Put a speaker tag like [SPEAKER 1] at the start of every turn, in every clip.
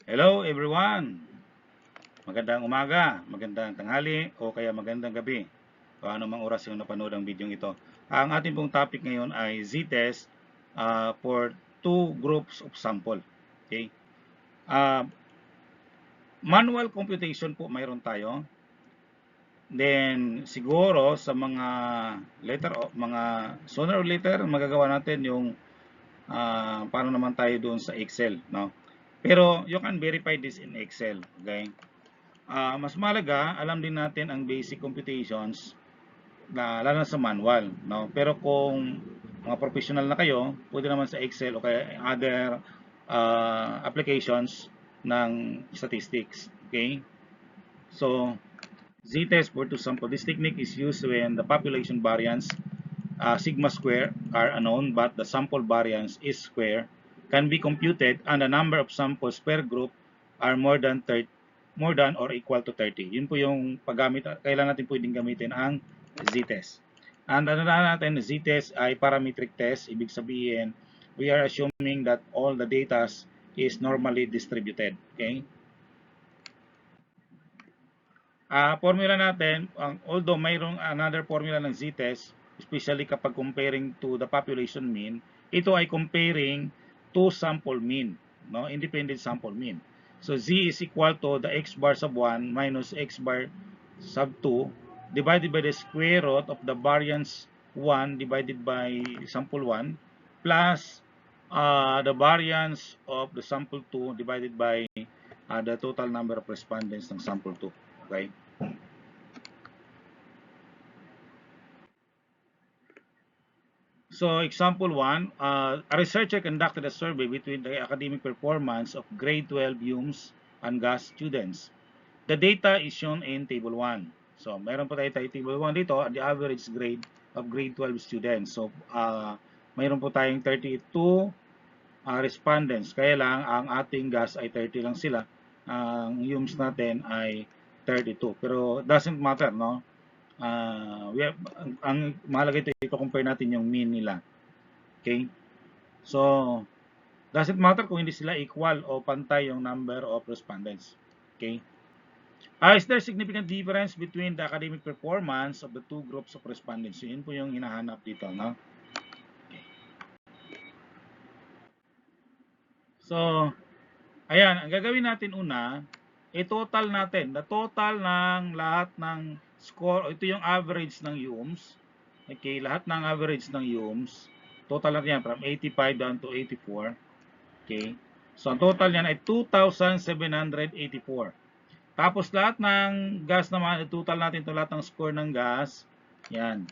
[SPEAKER 1] Hello everyone! Magandang umaga, magandang tanghali, o kaya magandang gabi. O ano mang oras yung napanood ang video ito. Ang ating pong topic ngayon ay Z-test for two groups of sample. Okay? Uh, Manual computation po mayroon tayo. Then siguro sa mga sooner or later magagawa natin yung paano naman tayo doon sa Excel, no? Pero you can verify this in Excel, okay? Mas mahalaga, alam din natin ang basic computations na lalo na sa manual, no? Pero kung mga professional na kayo, pwede naman sa Excel o kaya other applications ng statistics, okay? So, z-test for two sample. This technique is used when the population variance sigma square are unknown but the sample variance is square can be computed and the number of samples per group are more than or equal to 30. Yun po yung paggamit, kailan natin pwedeng gamitin ang z-test. And ano na natin, z-test ay parametric test. Ibig sabihin, we are assuming that all the data is normally distributed. Okay? Formula natin, although mayroong another formula ng z-test, especially kapag comparing to the population mean, ito ay comparing to sample mean, no? Independent sample mean. So z is equal to the x bar sub 1 minus x bar sub 2 divided by the square root of the variance 1 divided by sample 1 plus the variance of the sample 2 divided by the total number of respondents ng sample 2. Okay? So, example 1, a researcher conducted a survey between the academic performance of grade 12 UMS and GAS students. The data is shown in table 1. So, meron po tayo table 1 dito, the average grade of grade 12 students. So, mayroon po tayong 32 respondents. Kaya lang, ang ating GAS ay 30 lang sila. Ang UMS natin ay 32. Pero, doesn't matter, no? Ang mahalaga ito compare natin yung mean nila. Okay? So, doesn't matter kung hindi sila equal o pantay yung number of respondents. Okay? Is there significant difference between the academic performance of the two groups of respondents? So, yun po yung hinahanap dito, no? Okay. So, ayan, ang gagawin natin una, i-total natin, the total ng lahat ng score, ito yung average ng UMS. Okay, lahat ng average ng UMS, total natin yan from 85 down to 84. Okay, so ang total yan ay 2,784. Tapos lahat ng gas naman, total natin ito lahat ng score ng gas. Yan.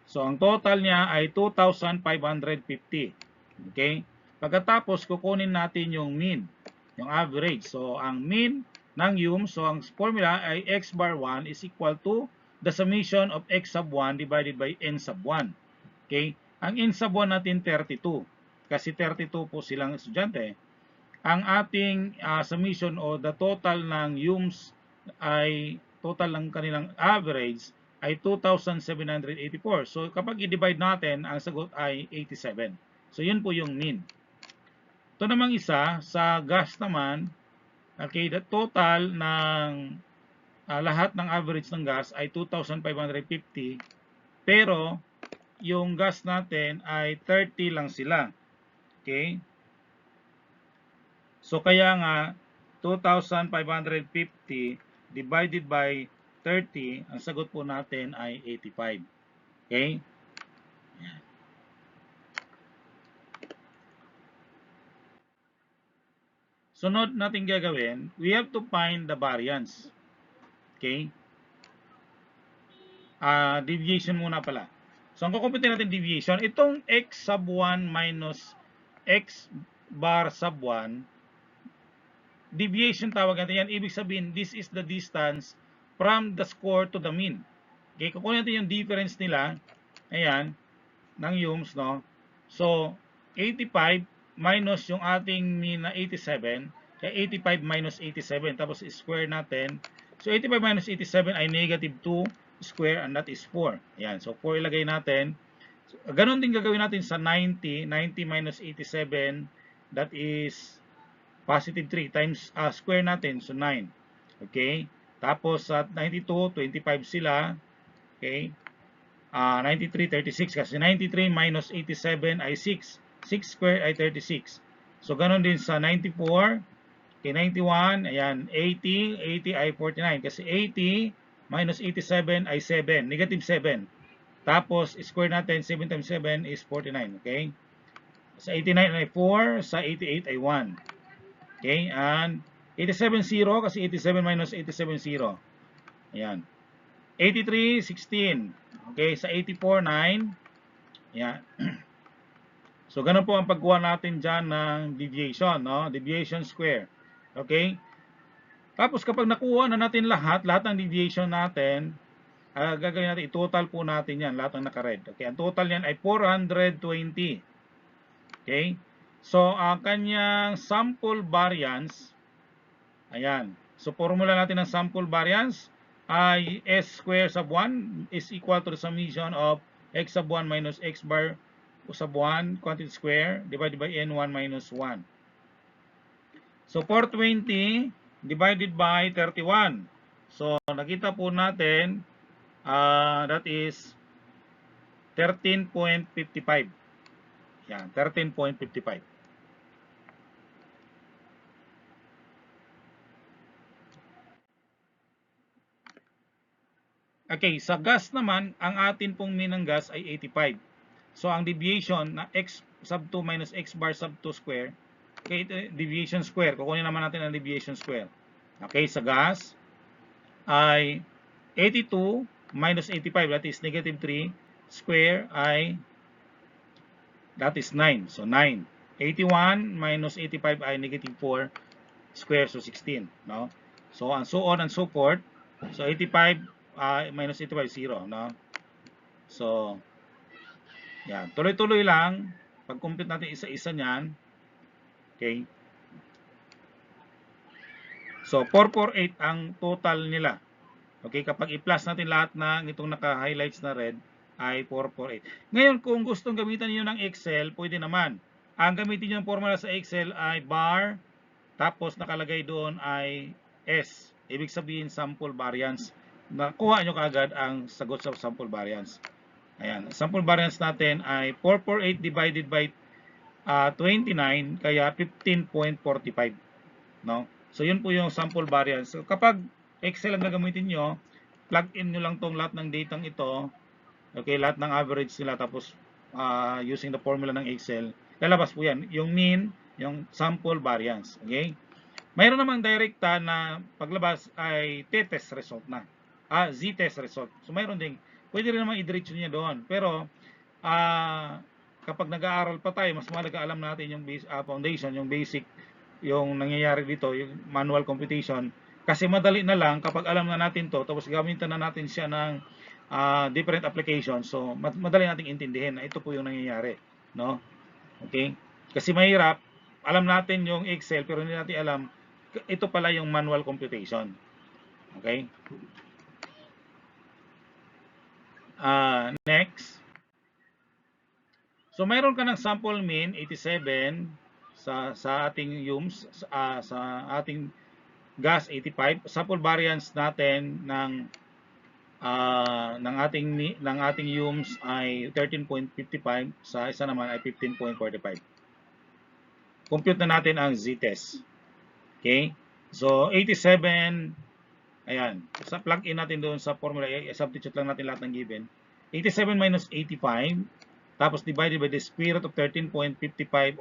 [SPEAKER 1] So ang total niya ay 2,550. Okay? Pagkatapos kukunin natin yung mean, yung average. So ang mean ng UMS, so ang formula ay x bar 1 is equal to the summation of x sub 1 divided by n sub 1. Okay? Ang n sub 1 natin 32. Kasi 32 po silang estudyante. Ang ating summation o the total ng UMS ay total ng kanilang average ay 2,784. So kapag i-divide natin, ang sagot ay 87. So yun po yung mean. Ito namang isa, sa gas naman, okay, the total ng lahat ng average ng gas ay 2,550. Pero yung gas natin ay 30 lang sila. Okay? So kaya nga 2,550 divided by 30, ang sagot po natin ay 85. Okay? Sunod natin gagawin, we have to find the variance. Okay? Deviation muna pala. So ang kukumputin natin deviation, itong x sub 1 minus x bar sub 1, deviation tawag natin yan. Ibig sabihin, this is the distance from the score to the mean. Okay, kukunin natin yung difference nila, ayan, ng UMS, no? So, 85 minus yung ating mean na 87, kaya 85 minus 87, tapos square natin. So, 85 minus 87 ay negative 2 square, and that is 4. Ayan, so 4 ilagay natin. So, ganun din gagawin natin sa 90. 90 minus 87, that is positive 3 times square natin, so 9. Okay? Tapos sa 92, 25 sila. Okay? 93, 36 kasi 93 minus 87 ay 6. 6 square ay 36. So ganun din sa 94, okay, 91, ayan, 80, 80 ay 49 kasi 80 minus 87 ay 7, negative 7. Tapos square natin 7 times 7 is 49, okay? Sa 89 ay 4, sa 88 ay 1. Okay? And 87 0 kasi 87 minus 87 0. Ayan. 83 16. Okay, sa 84 9. Ayan. So ganun po ang pagkuha natin diyan ng deviation, no? Deviation square. Okay? Tapos kapag nakuha na natin lahat ng deviation natin, gagawin natin i-total po natin 'yan, lahat ng naka-red. Okay, ang total niyan ay 420. Okay? So ang kanyang sample variance, ayan. So formula natin ng sample variance ay s square sub 1 is equal to the summation of x sub 1 minus x bar sub 1 quantity square divided by n1 minus 1. So 420 divided by 31. So nakita po natin that is 13.55. Yan, 13.55. Okay, sa gas naman, ang atin pong mean ng gas ay 85. So ang deviation na x sub 2 minus x bar sub 2 square, okay, deviation square. Kukunin naman natin ang deviation square. Okay, sa gas ay 82 minus 85, that is negative 3, square ay that is 9. So 9. 81 minus 85 ay negative 4, square, so 16. No? So and so on and so forth. So 85 minus 85 0. No? So yan, tuloy-tuloy lang. Pag-compute natin isa-isa niyan. Okay. So 448 ang total nila. Okay, kapag i-plus natin lahat ng itong naka-highlights na red ay 448. Ngayon, kung gustong gamitan niyo ng Excel, pwede naman. Ang gamitin niyo ng formula sa Excel ay bar, tapos nakalagay doon ay S. Ibig sabihin sample variance. Nakuha nyo kaagad ang sagot sa sample variance. Ayan, sample variance natin ay 448 divided by 29, kaya 15.45. No? So yun po yung sample variance. So kapag Excel ang gagamitin nyo, plug in nyo lang tong lahat ng datang ito, okay, lahat ng average nila, tapos using the formula ng Excel, lalabas po yan, yung mean, yung sample variance. Okay? Mayroon namang direkta na paglabas ay t-test result na. Z-test result. So mayroon din. Pwede rin naman i-diretso niya doon. Pero kapag nag-aaral pa tayo, mas mahalaga alam natin yung foundation, yung basic, yung nangyayari dito, yung manual computation. Kasi madali na lang kapag alam na natin to, tapos gamitin na natin siya ng different applications. So madali nating intindihin na ito po yung nangyayari, no? Okay? Kasi mahirap, alam natin yung Excel pero hindi natin alam ito pala yung manual computation. Okay? Next. So mayroon ka ng sample mean 87 sa ating UMS, sa ating gas 85. Sample variance natin ng ating UMS ay 13.55, sa isa naman ay 15.45. Compute na natin ang z-test. Okay? So 87, ayan, sa plug in natin doon sa formula, substitute lang natin lahat ng given. 87 minus 85, tapos divided by the square root of 13.55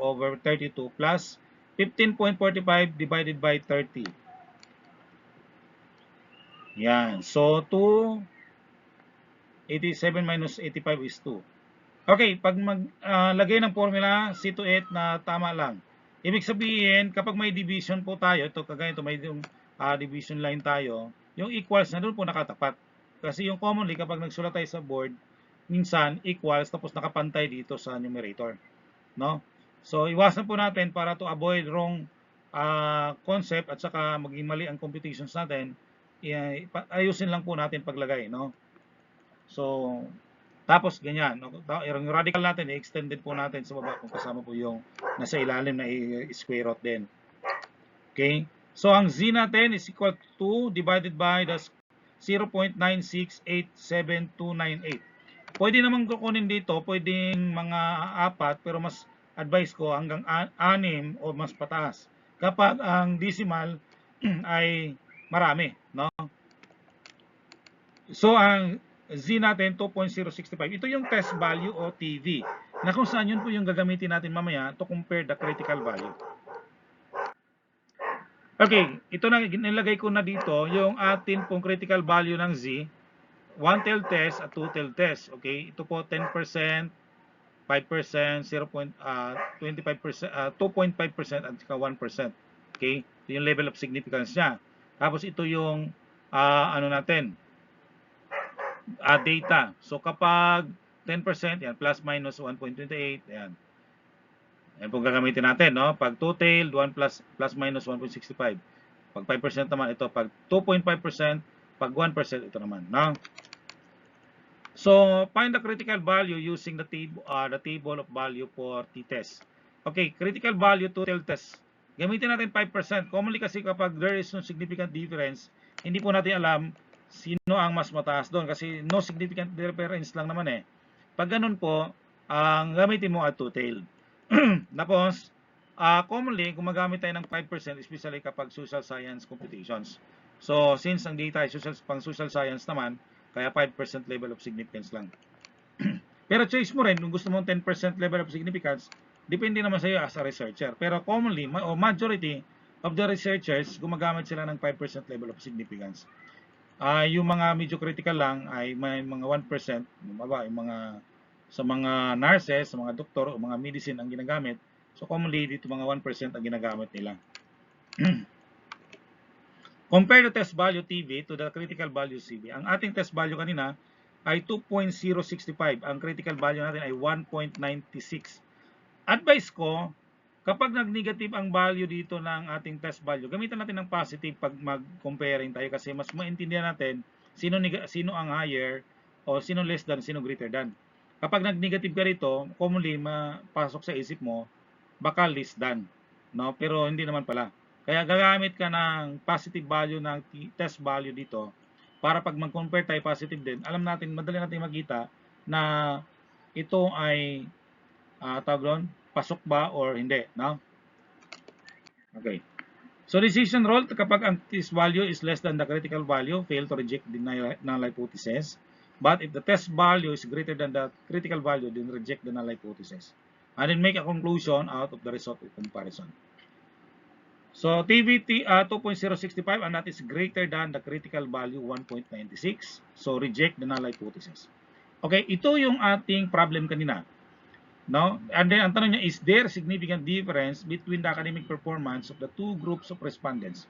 [SPEAKER 1] over 32 plus 15.45 divided by 30. Yan. So 2, 87 minus 85 is 2. Okay, pag maglagay ng formula, C to 8 na tama lang. Ibig sabihin, kapag may division po tayo, ito kagaya ito, may division line tayo, yung equals na doon po nakatapat. Kasi yung commonly, kapag nagsulat tayo sa board, minsan equals tapos nakapantay dito sa numerator. No? So, iwasan po natin para to avoid wrong concept at saka maging mali ang computations natin, ayusin lang po natin paglagay. No? So, tapos ganyan, no? Yung radical natin, i-extended po natin sa baba kung kasama po yung nasa ilalim na i-square root din. Okay? So, ang Z natin is equal to 2 divided by the 0.9687298. Pwede naman kukunin dito, pwedeng mga 4, pero mas advice ko hanggang 6 o mas pataas. Kapag ang decimal ay marami, no? So, ang Z natin, 2.065. Ito yung test value o TV, na kung saan yun po yung gagamitin natin mamaya to compare the critical value. Okay, ito na, nilagay ko na dito yung atin pong critical value ng Z. 1-tailed test at 2-tailed test. Okay, ito po 10%, 5%, 0.25%, 2.5% at 1%. Okay, ito yung level of significance niya. Tapos ito yung ano natin, data. So kapag 10%, yan, plus minus 1.28, yan. Yan po gagamitin natin, no? Pag 2-tailed, 1 plus minus 1.65. Pag 5% naman ito, pag 2.5%, pag 1% ito naman, no? So, find the critical value using the table of value for t-test. Okay, critical value two-tailed test. Gamitin natin 5%. Commonly kasi kapag there is no significant difference, hindi po natin alam sino ang mas mataas doon kasi no significant difference lang naman eh. Pag ganun po, ang gamitin mo ay two-tailed. Tapos, commonly, gumagamit tayo ng 5%, especially kapag social science computations. So, since ang data ay pang social science naman, kaya 5% level of significance lang. Pero choice mo rin, kung gusto mo 10% level of significance, depende naman sa iyo as a researcher. Pero commonly, o majority of the researchers, gumagamit sila ng 5% level of significance. Yung mga medyo critical lang ay may mga 1%, yung mga sa mga nurses, sa mga doktor o mga medicine ang ginagamit. So commonly dito mga 1% ang ginagamit nila. Compare the test value TV to the critical value CV. Ang ating test value kanina ay 2.065. Ang critical value natin ay 1.96. Advice ko, kapag nag-negative ang value dito ng ating test value, gamitan natin ng positive pag mag-comparing tayo kasi mas maintindihan natin sino ang higher o sino less than, sino greater than. Kapag nag-negative ka rito, commonly mapasok sa isip mo, baka less than. No? Pero hindi naman pala. Kaya gagamit ka ng positive value ng test value dito para pag mag-compare tayo positive din, alam natin, madali natin makita na ito ay tawag doon, pasok ba or hindi, no? Okay. So decision rule, kapag ang test value is less than the critical value, fail to reject the null hypothesis. But if the test value is greater than the critical value, then reject the null hypothesis. And then make a conclusion out of the result of comparison. So TVT 2.065 and that is greater than the critical value 1.96. So reject the null hypothesis. Okay, ito yung ating problem kanina. No? And then ang tanong niya, is there significant difference between the academic performance of the two groups of respondents?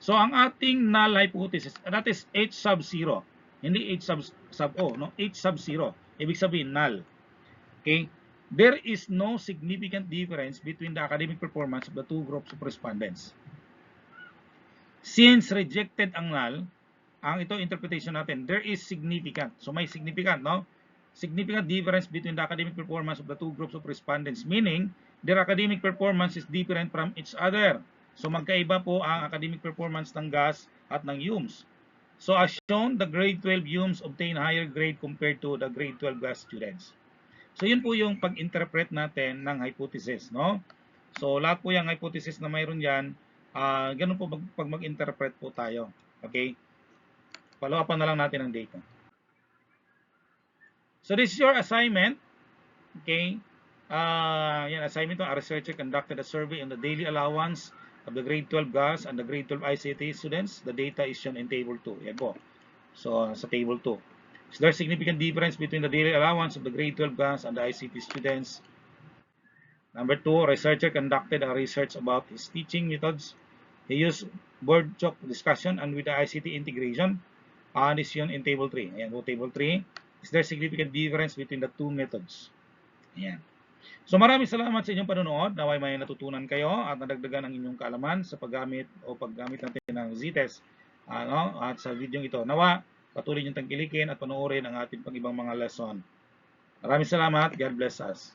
[SPEAKER 1] So ang ating null hypothesis, that is H sub 0. Hindi H sub O, no? H sub 0. Ibig sabihin null. Okay? There is no significant difference between the academic performance of the two groups of respondents. Since rejected ang null, ang ito interpretation natin, there is significant. So may significant, no? Significant difference between the academic performance of the two groups of respondents, meaning their academic performance is different from each other. So magkaiba po ang academic performance ng GAS at ng UMS. So as shown, the grade 12 UMS obtain higher grade compared to the grade 12 GAS students. So yun po yung pag-interpret natin ng hypothesis, no? So lahat po yung hypothesis na mayroon yan, ganun po pag mag-interpret po tayo. Okay? Follow-upan na lang natin ang data. So this is your assignment. Okay? Yan, assignment to a researcher conducted a survey on the daily allowance of the grade 12 GAS and the grade 12 ICT students. The data is shown in table 2. Yan po. So sa table 2. Is there significant difference between the daily allowance of the grade 12 GAS and the ICT students? Number 2, researcher conducted a research about his teaching methods. He used board chalk discussion and with the ICT integration. This yun in table 3. Ayan po, table 3. Is there significant difference between the two methods? Ayan. So maraming salamat sa inyong panonood. Naway may natutunan kayo at nadagdagan ang inyong kaalaman sa paggamit natin ng Z-test. At sa video ito, nawa patuloy niyong tangkilikin at panoorin ang ating pang ibang mga lesson. Maraming salamat. God bless us.